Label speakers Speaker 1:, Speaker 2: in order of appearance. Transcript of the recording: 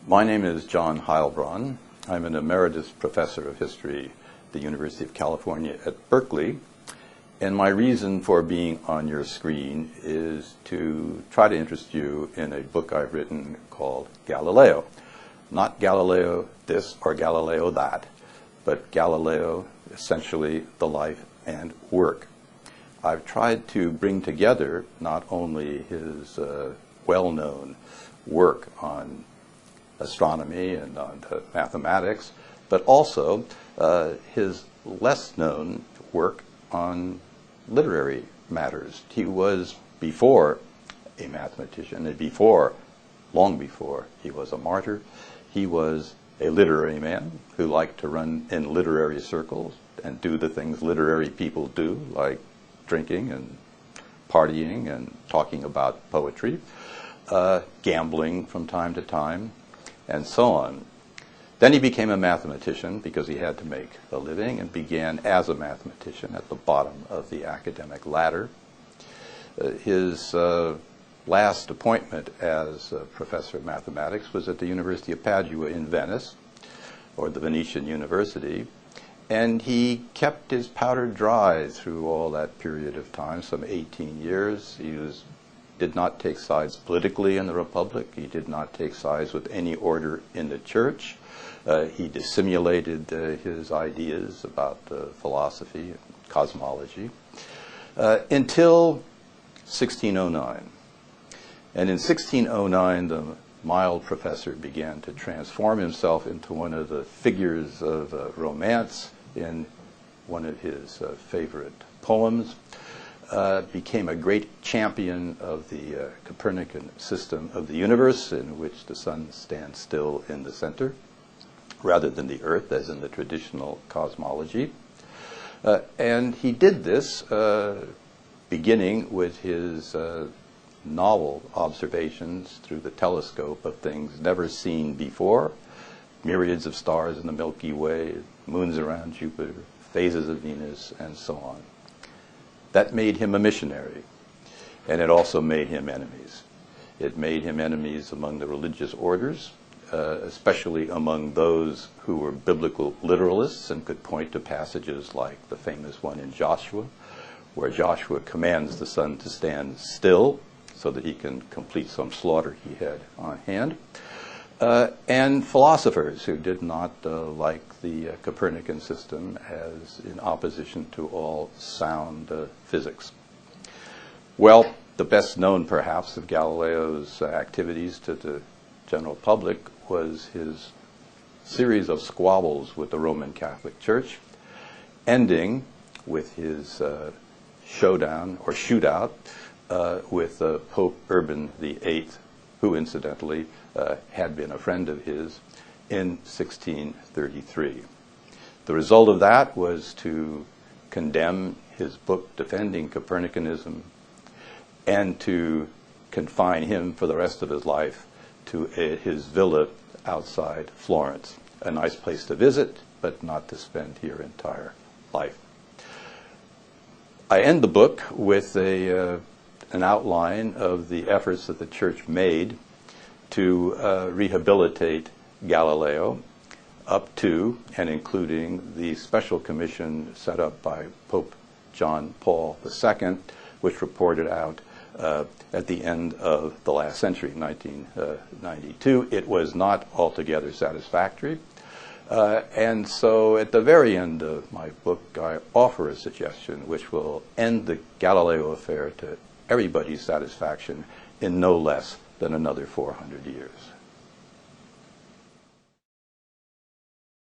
Speaker 1: My name is John Heilbron. I'm an emeritus professor of history at the University of California at Berkeley. And my reason for being on your screen is to try to interest you in a book I've written called Galileo. Not Galileo this or Galileo that, but Galileo, essentially the life and work. I've tried to bring together not only his well-known work on astronomy and on mathematics, but also his less-known work on literary matters. He was, before a mathematician, and long before he was a martyr, he was a literary man who liked to run in literary circles and do the things literary people do, like drinking and partying and talking about poetry, gambling from time to time, and so on. Then he became a mathematician because he had to make a living and began as a mathematician at the bottom of the academic ladder. His last appointment as professor of mathematics was at the University of Padua in Venice, or the Venetian University, and he kept his powder dry through all that period of time, some 18 years. He did not take sides politically in the Republic. He did not take sides with any order in the church. He dissimulated his ideas about philosophy and cosmology until 1609. And in 1609, the mild professor began to transform himself into one of the figures of romance in one of his favorite poems, became a great champion of the Copernican system of the universe, in which the sun stands still in the center, rather than the Earth, as in the traditional cosmology. And he did this beginning with his novel observations through the telescope of things never seen before, myriads of stars in the Milky Way, moons around Jupiter, phases of Venus, and so on. That made him a missionary, and it also made him enemies. It made him enemies among the religious orders, especially among those who were biblical literalists and could point to passages like the famous one in Joshua, where Joshua commands the sun to stand still so that he can complete some slaughter he had on hand, and philosophers who did not like the Copernican system as in opposition to all sound physics. Well, the best known perhaps of Galileo's activities to the general public was his series of squabbles with the Roman Catholic Church, ending with his showdown or shootout with Pope Urban VIII, who incidentally had been a friend of his, in 1633. The result of that was to condemn his book defending Copernicanism and to confine him for the rest of his life to his villa outside Florence. A nice place to visit, but not to spend your entire life. I end the book with an outline of the efforts that the Church made to rehabilitate Galileo, up to and including the special commission set up by Pope John Paul II, which reported out at the end of the last century, 1992. It was not altogether satisfactory. And so at the very end of my book, I offer a suggestion which will end the Galileo affair to everybody's satisfaction in no less than another 400 years.